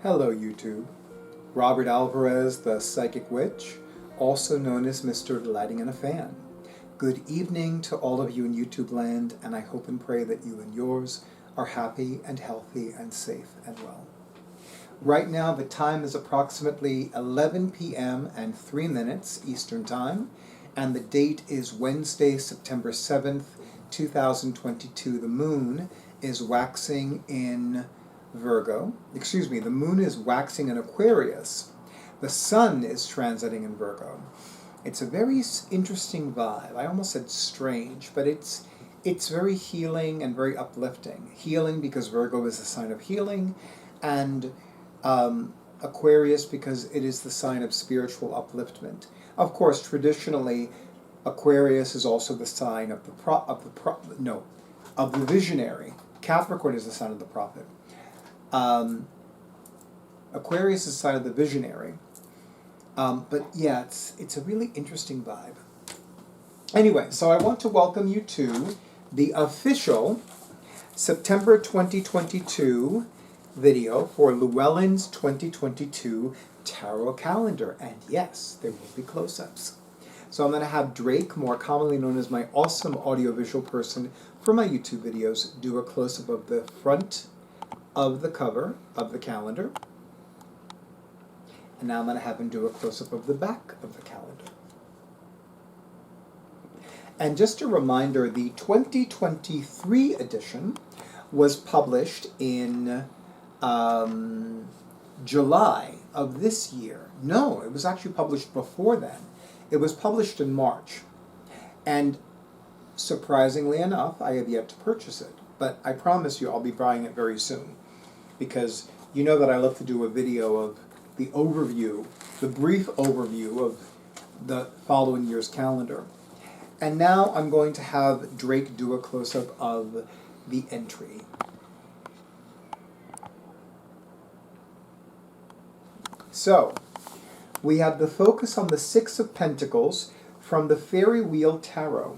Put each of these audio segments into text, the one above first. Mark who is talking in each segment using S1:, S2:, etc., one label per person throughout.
S1: Hello YouTube. Robert Alvarez, the Psychic Witch, also known as Mr. Lighting in a Fan. Good evening to all of you in YouTube land, and I hope and pray that you and yours are happy and healthy and safe and well. Right now the time is approximately 11 p.m. and 3 minutes Eastern Time, and the date is Wednesday, September 7th, 2022. The moon is waxing in Virgo. The moon is waxing in Aquarius. The sun is transiting in Virgo. It's a very interesting vibe. I almost said strange, but it's very healing and very uplifting. Healing because Virgo is the sign of healing, and Aquarius because it is the sign of spiritual upliftment. Of course, traditionally, Aquarius is also the sign of the visionary. Capricorn is the sign of the prophet. Aquarius is the sign of the visionary. But yeah, it's a really interesting vibe. Anyway, so I want to welcome you to the official September 2022 video for Llewellyn's 2022 tarot calendar. And yes, there will be close-ups. So I'm going to have Drake, more commonly known as my awesome audiovisual person for my YouTube videos, do a close-up of the front of the cover of the calendar. And now I'm going to have him do a close-up of the back of the calendar. And just a reminder, the 2023 edition was published in July of this year. No, it was actually published before then. It was published in March. And surprisingly enough, I have yet to purchase it. But I promise you I'll be buying it very soon. Because you know that I love to do a video of the overview, the brief overview of the following year's calendar. And now I'm going to have Drake do a close-up of the entry. So, we have the focus on the Six of Pentacles from the Fairy Wheel Tarot.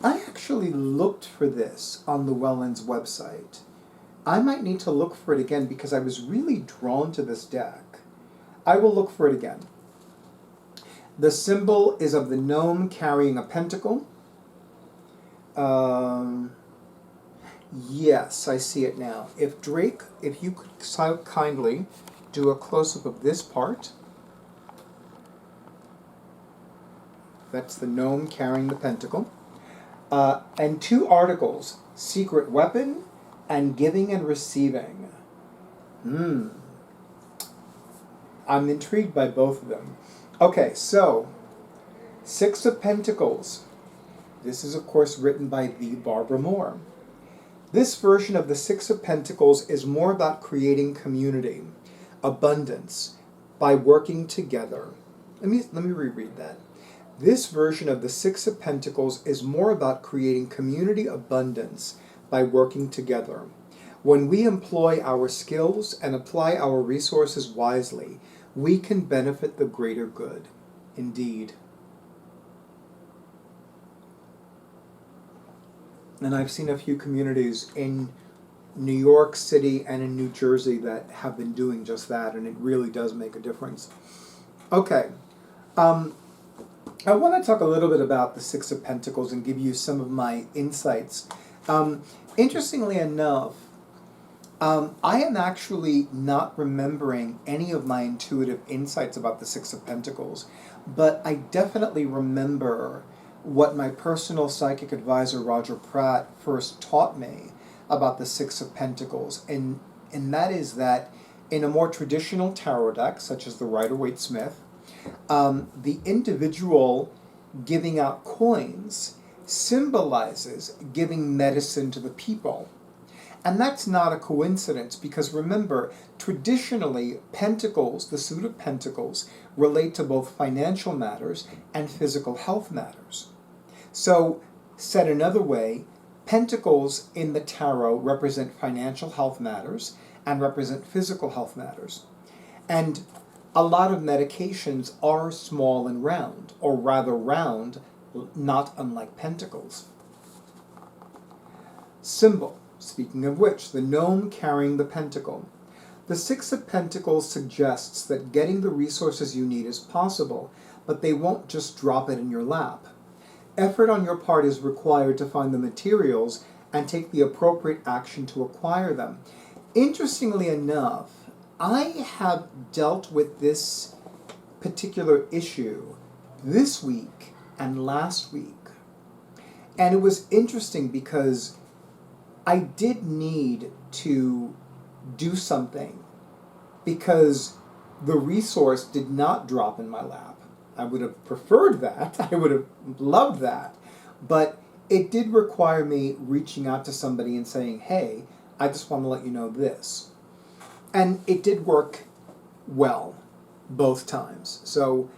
S1: I actually looked for this on Llewellyn's website. I might need to look for it again because I was really drawn to this deck. I will look for it again. The symbol is of the gnome carrying a pentacle. Yes, I see it now. If Drake, if you could so kindly do a close-up of this part. That's the gnome carrying the pentacle. And two articles, Secret Weapon and Giving and Receiving. I'm intrigued by both of them. Okay, so, Six of Pentacles. This is, of course, written by the Barbara Moore. This version of the Six of Pentacles is more about creating community, abundance, by working together. Let me reread that. This version of the Six of Pentacles is more about creating community abundance by working together. When we employ our skills and apply our resources wisely, we can benefit the greater good. Indeed. And I've seen a few communities in New York City and in New Jersey that have been doing just that, and it really does make a difference. Okay. I want to talk a little bit about the Six of Pentacles and give you some of my insights. Interestingly enough, I am actually not remembering any of my intuitive insights about the Six of Pentacles, but I definitely remember what my personal psychic advisor, Roger Pratt, first taught me about the Six of Pentacles, and that is that in a more traditional tarot deck, such as the Rider-Waite-Smith, the individual giving out coins symbolizes giving medicine to the people. And that's not a coincidence because remember, traditionally, pentacles, the suit of pentacles, relate to both financial matters and physical health matters. So, said another way, pentacles in the tarot represent financial health matters and represent physical health matters. And a lot of medications are small and round, or rather round, not unlike pentacles. Symbol. Speaking of which, the gnome carrying the pentacle. The Six of Pentacles suggests that getting the resources you need is possible, but they won't just drop it in your lap. Effort on your part is required to find the materials and take the appropriate action to acquire them. Interestingly enough, I have dealt with this particular issue this week and last week. And it was interesting because I did need to do something because the resource did not drop in my lap. I would have preferred that. I would have loved that. But it did require me reaching out to somebody and saying, hey, I just want to let you know this. And it did work well both times. So,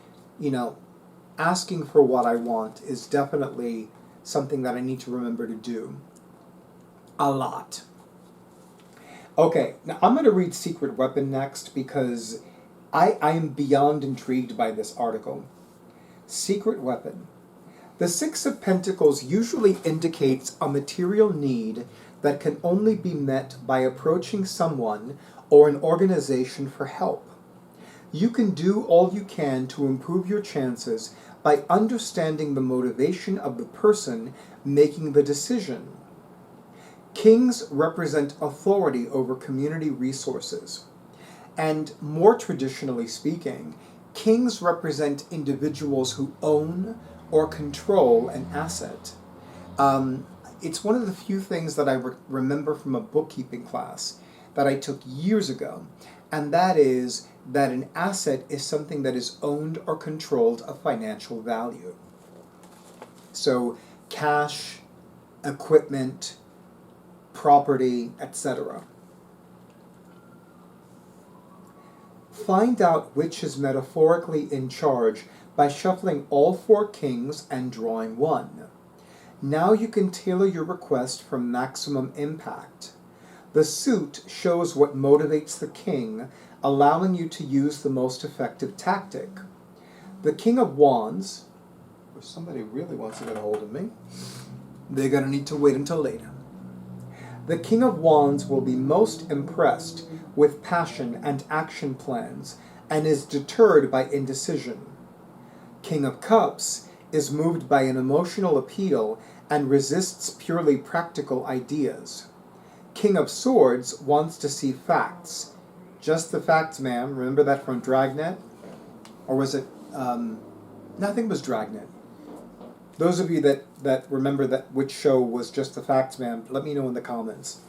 S1: asking for what I want is definitely something that I need to remember to do a lot. Okay, now I'm going to read Secret Weapon next because I am beyond intrigued by this article. Secret Weapon. The Six of Pentacles usually indicates a material need that can only be met by approaching someone or an organization for help. You can do all you can to improve your chances by understanding the motivation of the person making the decision. Kings represent authority over community resources. And more traditionally speaking, kings represent individuals who own or control an asset. It's one of the few things that I remember from a bookkeeping class that I took years ago, and that is that an asset is something that is owned or controlled of financial value. So cash, equipment, property, etc. Find out which is metaphorically in charge by shuffling all 4 kings and drawing 1. Now you can tailor your request for maximum impact. The suit shows what motivates the king, allowing you to use the most effective tactic. The King of Wands, if somebody really wants to get a hold of me, they're going to need to wait until later. The King of Wands will be most impressed with passion and action plans and is deterred by indecision. King of Cups is moved by an emotional appeal and resists purely practical ideas. King of Swords wants to see facts. Just the facts, ma'am. Remember that from Dragnet? Or was it, nothing was Dragnet. Those of you that remember that which show was Just the Facts, ma'am, let me know in the comments.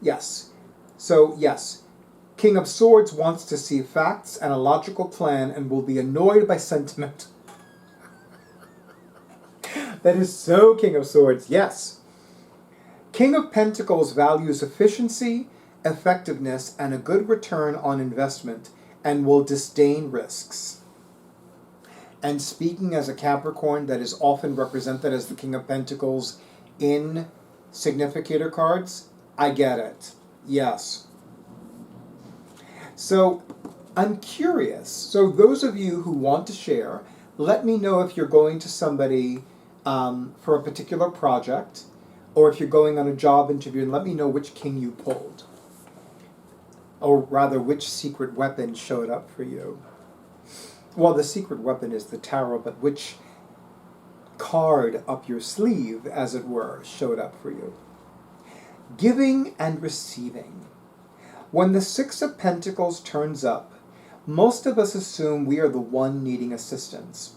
S1: Yes. So, yes. King of Swords wants to see facts and a logical plan and will be annoyed by sentiment. That is so King of Swords, yes. King of Pentacles values efficiency, effectiveness, and a good return on investment and will disdain risks. And speaking as a Capricorn that is often represented as the King of Pentacles in significator cards, I get it. Yes. So I'm curious. So those of you who want to share, let me know if you're going to somebody for a particular project, or if you're going on a job interview, and let me know which king you pulled. Or rather, which secret weapon showed up for you. Well, the secret weapon is the tarot, but which card up your sleeve, as it were, showed up for you. Giving and receiving. When the Six of Pentacles turns up, most of us assume we are the one needing assistance.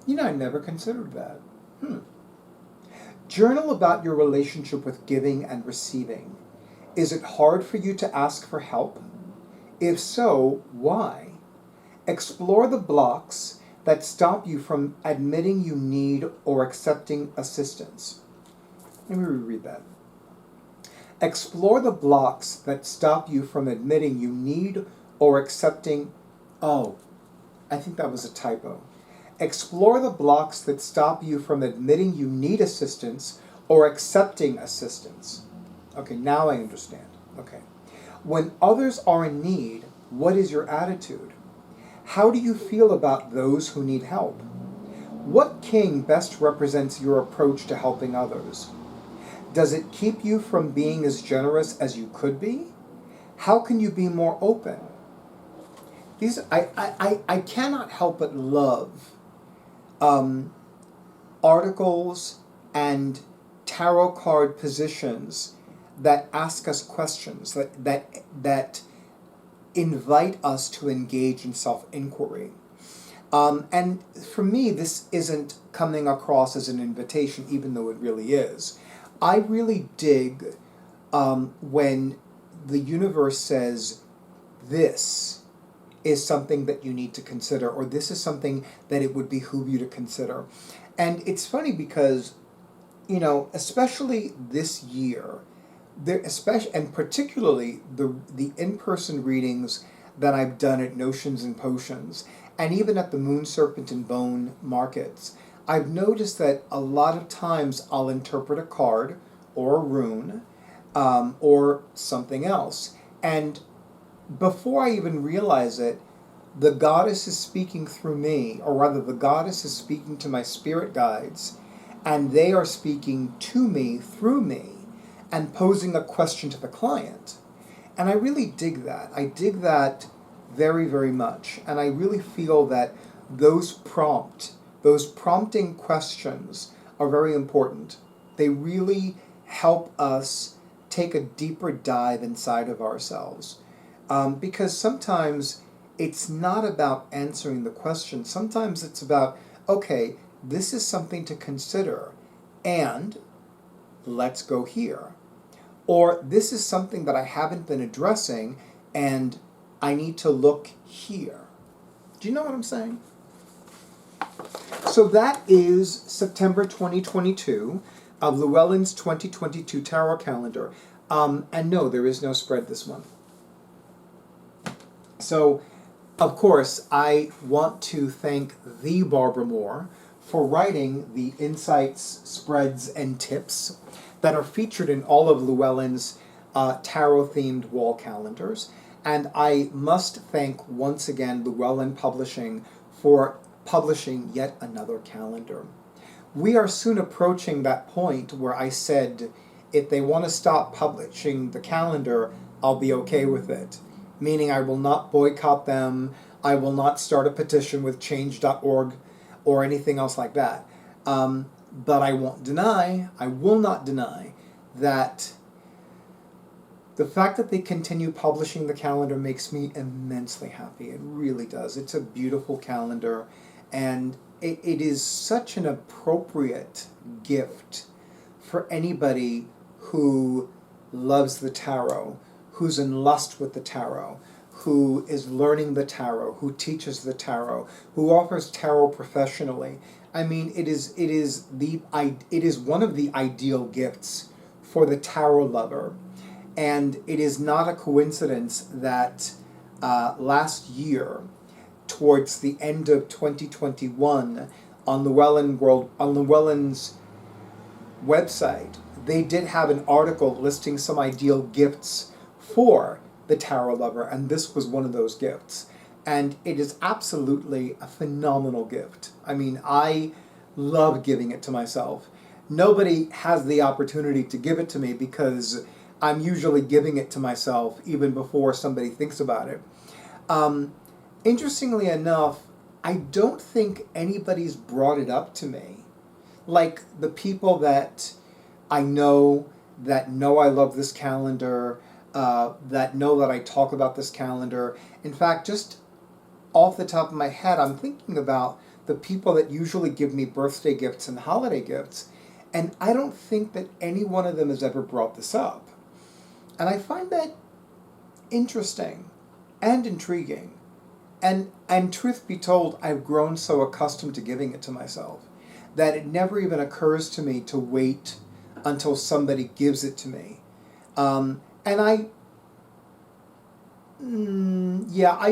S1: I never considered that. Journal about your relationship with giving and receiving. Is it hard for you to ask for help? If so, why? Explore the blocks that stop you from admitting you need or accepting assistance. Let me reread that. Explore the blocks that stop you from admitting you need or accepting... Oh, I think that was a typo. Explore the blocks that stop you from admitting you need assistance or accepting assistance. Okay, now I understand. Okay. When others are in need, what is your attitude? How do you feel about those who need help? What king best represents your approach to helping others? Does it keep you from being as generous as you could be? How can you be more open? I cannot help but love articles and tarot card positions that ask us questions, that invite us to engage in self-inquiry. And for me, this isn't coming across as an invitation, even though it really is. I really dig when the universe says, this is something that you need to consider, or this is something that it would behoove you to consider. And it's funny because, especially this year, and particularly the in-person readings that I've done at Notions and Potions, and even at the Moon, Serpent, and Bone markets, I've noticed that a lot of times I'll interpret a card or a rune or something else. And before I even realize it, the goddess is speaking through me, or rather the goddess is speaking to my spirit guides, and they are speaking to me through me and posing a question to the client. And I really dig that. I dig that very, very much. And I really feel that those prompting questions are very important. They really help us take a deeper dive inside of ourselves. Because sometimes it's not about answering the question. Sometimes it's about, okay, this is something to consider, and let's go here. Or this is something that I haven't been addressing, and I need to look here. Do you know what I'm saying? So that is September 2022 of Llewellyn's 2022 Tarot Calendar. And no, there is no spread this month. So, of course, I want to thank the Barbara Moore for writing the insights, spreads, and tips that are featured in all of Llewellyn's tarot-themed wall calendars. And I must thank once again Llewellyn Publishing for publishing yet another calendar. We are soon approaching that point where I said, if they want to stop publishing the calendar, I'll be okay with it. Meaning I will not boycott them, I will not start a petition with change.org or anything else like that. But I will not deny that the fact that they continue publishing the calendar makes me immensely happy. It really does. It's a beautiful calendar, and it is such an appropriate gift for anybody who loves the tarot, who's in lust with the tarot, who is learning the tarot, who teaches the tarot, who offers tarot professionally. I mean, it is one of the ideal gifts for the tarot lover. And it is not a coincidence that last year, towards the end of 2021, on Llewellyn's website, they did have an article listing some ideal gifts for the tarot lover, and this was one of those gifts. And it is absolutely a phenomenal gift. I mean, I love giving it to myself. Nobody has the opportunity to give it to me because I'm usually giving it to myself even before somebody thinks about it. Interestingly enough, I don't think anybody's brought it up to me. Like the people that I know that know I love this calendar, that know that I talk about this calendar. In fact, just off the top of my head, I'm thinking about the people that usually give me birthday gifts and holiday gifts, and I don't think that any one of them has ever brought this up. And I find that interesting and intriguing. And truth be told, I've grown so accustomed to giving it to myself that it never even occurs to me to wait until somebody gives it to me. And I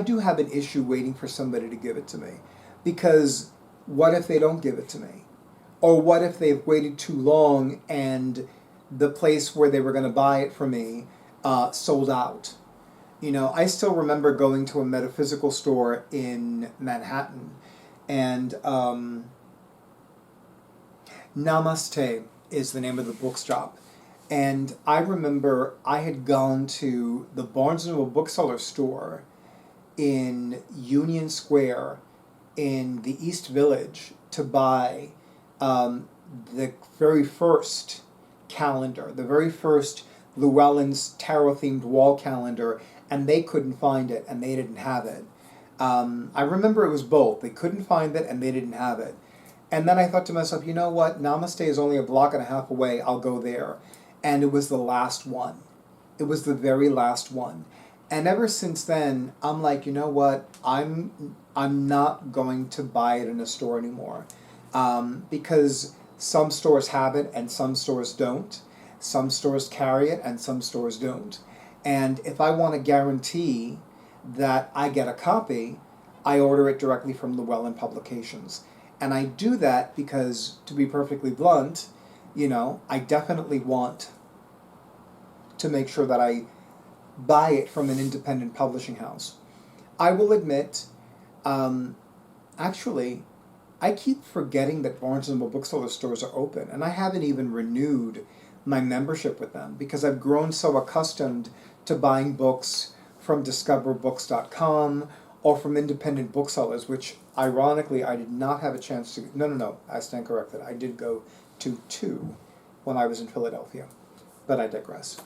S1: do have an issue waiting for somebody to give it to me. Because what if they don't give it to me? Or what if they've waited too long and the place where they were going to buy it from me sold out? You know, I still remember going to a metaphysical store in Manhattan, and Namaste is the name of the bookshop. And I remember I had gone to the Barnes & Noble bookseller store in Union Square in the East Village to buy the very first calendar, the very first Llewellyn's tarot-themed wall calendar, and they couldn't find it, and they didn't have it. I remember it was both. They couldn't find it, and they didn't have it. And then I thought to myself, you know what? Namaste is only a block and a half away. I'll go there. And it was the last one. It was the very last one. And ever since then, I'm like, you know what? I'm not going to buy it in a store anymore, because some stores have it and some stores don't. Some stores carry it and some stores don't. And if I want to guarantee that I get a copy, I order it directly from Llewellyn Publications. And I do that because, to be perfectly blunt, I definitely want to make sure that I buy it from an independent publishing house. I will admit, actually, I keep forgetting that Barnes & Noble bookseller stores are open, and I haven't even renewed my membership with them because I've grown so accustomed to buying books from discoverbooks.com or from independent booksellers, which ironically I did not have a chance to. No, I stand corrected. I did go to 2 when I was in Philadelphia, but I digress.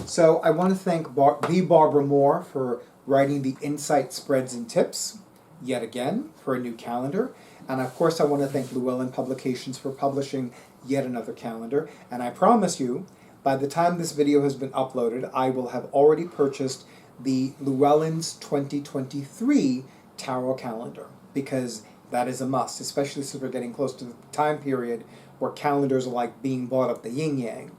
S1: So I want to thank the Barbara Moore for writing the Insight Spreads and Tips, yet again, for a new calendar. And of course I want to thank Llewellyn Publications for publishing yet another calendar. And I promise you, by the time this video has been uploaded, I will have already purchased the Llewellyn's 2023 Tarot Calendar, because that is a must, especially since we're getting close to the time period where calendars are like being bought up the yin-yang.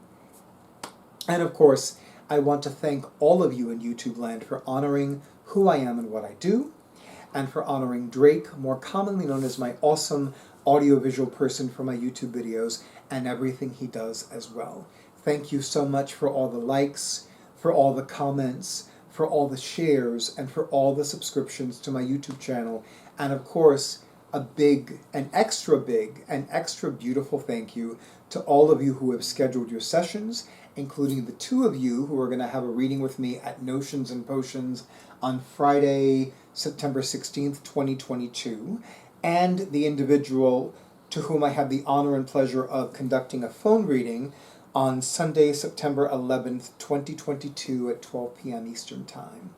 S1: And of course, I want to thank all of you in YouTube land for honoring who I am and what I do, and for honoring Drake, more commonly known as my awesome audiovisual person for my YouTube videos, and everything he does as well. Thank you so much for all the likes, for all the comments, for all the shares, and for all the subscriptions to my YouTube channel. And of course, an extra beautiful thank you to all of you who have scheduled your sessions, including the 2 of you who are going to have a reading with me at Notions and Potions on Friday, September 16th, 2022, and the individual to whom I have the honor and pleasure of conducting a phone reading on Sunday, September 11th, 2022 at 12 p.m. Eastern Time.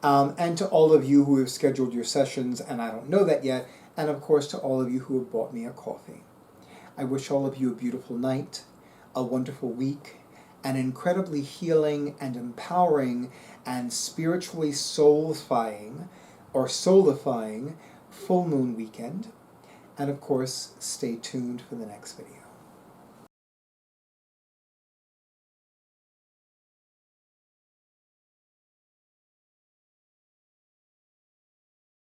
S1: And to all of you who have scheduled your sessions, and I don't know that yet, and of course to all of you who have bought me a coffee. I wish all of you a beautiful night, a wonderful week, an incredibly healing and empowering and spiritually soulifying full moon weekend, and of course stay tuned for the next video.